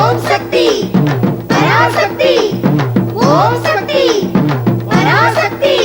ஓம் சக்தி பராசக்தி ஓம் சக்தி பராசக்தி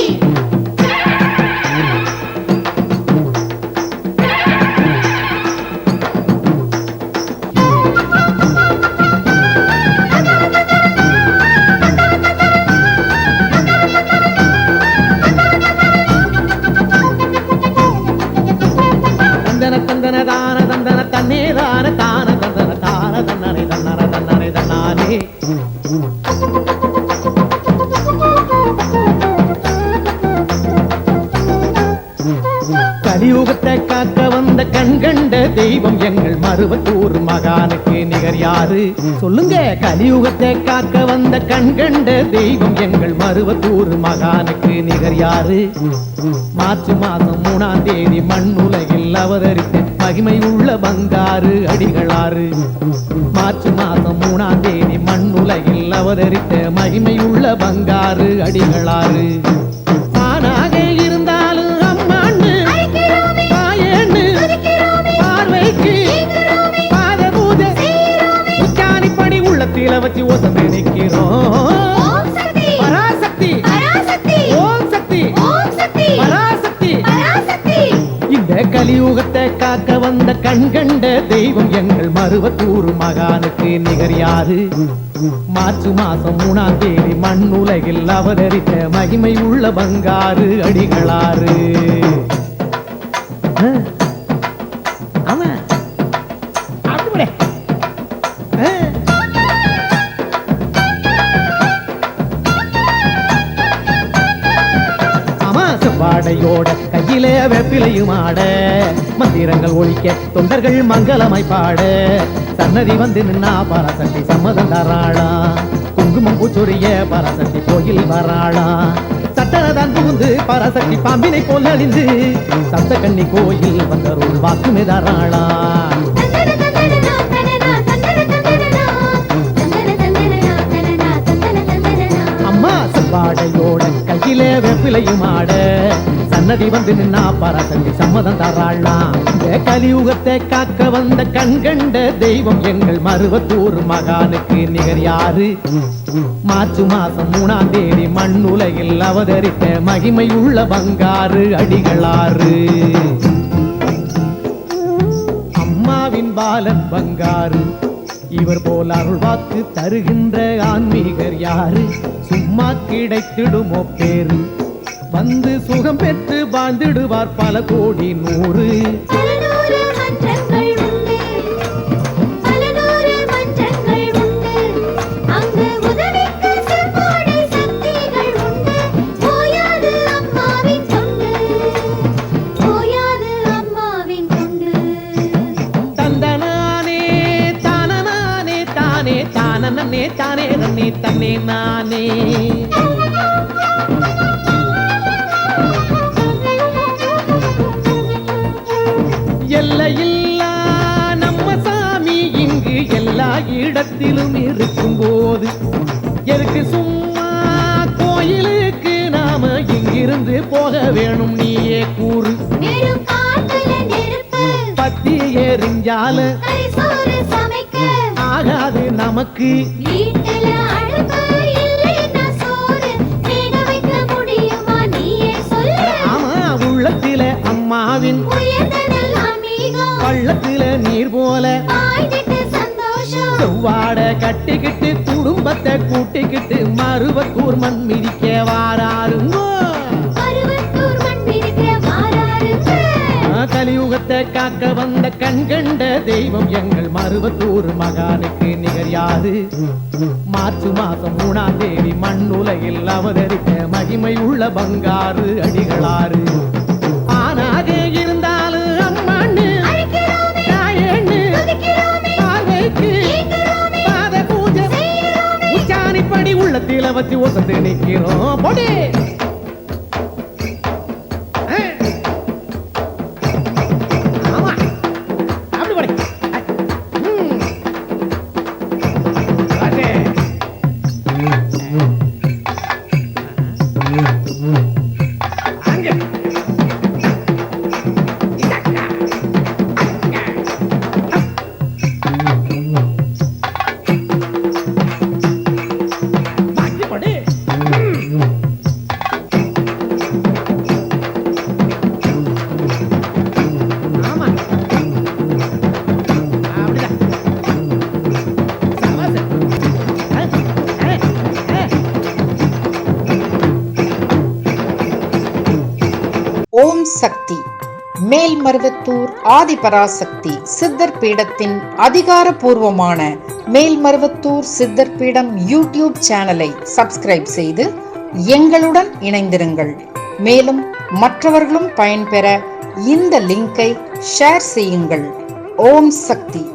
கலியுகத்தை காக்க வந்த கண்கண்ட தெய்வம் எங்கள் மருவத்தூர் மகானுக்கு நிகர் யாரு சொல்லுங்க. கலியுகத்தை காக்க வந்த கண்கண்ட தெய்வம் எங்கள் மருவத்தூர் மகானுக்கு நிகர் யாரு? மார்ச் மாதம் 3ஆம் தேதி மண்ணுலகில் அவதரித்த மகிமை உள்ள பங்காரு அடிகளாறு. மார்ச் மாதம் 3ஆம் தேதி மண்ணுலகில் அவதரித்த மகிமை உள்ள பங்காரு அடிகளாறு. ஆனாக இருந்தாலும் அம்மான்னு தாயேன்னு பார்வைக்கு பாதபூத உச்சாணிப்படி உள்ளத்தில வச்சு ஒசந்து நிற்கிறோம். பராசக்தி ஓம் சக்தி பராசக்தி. இந்த கலியுகத்தை காக்க வந்த கண்கண்ட தெய்வம் எங்கள் மருவத்தூர் மகானுக்கு நிகர் யாரு? மார்ச் மாதம் 3ஆம் தேதி மண்ணுலகில் அவதரித்த மகிமை உள்ள பங்காரு அடிகளாறு. வாடையோட கையிலே வெப்பிலையும் ஆட மந்திரங்கள் ஒழிக்க தொண்டர்கள் மங்களமாய் பாட சன்னதி வந்து நின்னா பராசக்தி சம்மதம் தராளா. குங்குமம் பூச்சொரிய பராசக்தி கோயில் வராளா. சட்டனதான் புகுந்து பராசக்தி பாம்பினை போல் அழிந்து சப்த கண்ணி கோயில் வந்தருள் வாக்குமே தராளா. அம்மா செவ்வாடையோட கையிலே வெப்பிலையும் ஆட சன்னதி வந்து நின்னா பராசக்தி சம்மதம் தராளாம். இந்த கலியுகத்தை காக்க வந்த கண்கண்ட தெய்வம் எங்கள் மருவத்தூர் மகானுக்கு நிகர் யாரு? மார்ச் மாதம் 3ஆம் தேதி மண்ணுலகில் அவதரித்த மகிமை உள்ள பங்காரு அடிகளாறு. அம்மாவின் பாலன் பங்காரு. இவர் போல் அருள்வாக்கு தருகின்ற ஆன்மீகர் யாரு? சும்மா கிடைத்திடுமோ பேரு? வந்து சுகம் பெற்று வாழ்ந்திடுவார் பல கோடி நூறு. தந்தனானே தானே தானே தானே தானே தன்னே தன்னே நானே. எல்லையில்லா நம்ம சாமி இங்கு எல்லா இடத்திலும் இருக்கும் போது எதுக்கு சும்மா கோயிலுக்கு நாம இங்கிருந்து போக வேணும் நீயே கூறு. பத்தி எறிஞ்சால ஆகாது நமக்கு. ஆமா உள்ளத்தில அம்மாவின் பள்ளத்தில நீர் போல செவ்வாட கட்டிக்கிட்டு குடும்பத்தை கூட்டிக்கிட்டு மருவத்தூர் மண் மிதிக்க வாராருங்கோ. கலியுகத்தை காக்க வந்த கண்கண்ட தெய்வம் எங்கள் மருவத்தூர் மகானுக்கு நிகர் யாரு? மார்ச் மாதம் 3ஆம் தேதி மண்ணுலகில் அவதரித்த மகிமை உள்ள பங்காரு அடிகளாறு. ஆனாக இருந்தாலும் அம்மான்னு தாயேன்னு பார்வைக்கு பாத பூஜை உச்சாணிப்படி உள்ளத்தில வச்சு ஒசந்து நிற்கிறோம். போடி ஓம் சக்தி மேல்மருவத்தூர் ஆதிபராசக்தி சித்தர் பீடத்தின் அதிகாரப்பூர்வமான மேல்மருவத்தூர் சித்தர் பீடம் யூடியூப் சேனலை சப்ஸ்கிரைப் செய்து எங்களுடன் இணைந்திருங்கள். மேலும் மற்றவர்களும் பயன்பெற இந்த லிங்கை ஷேர் செய்யுங்கள். ஓம் சக்தி.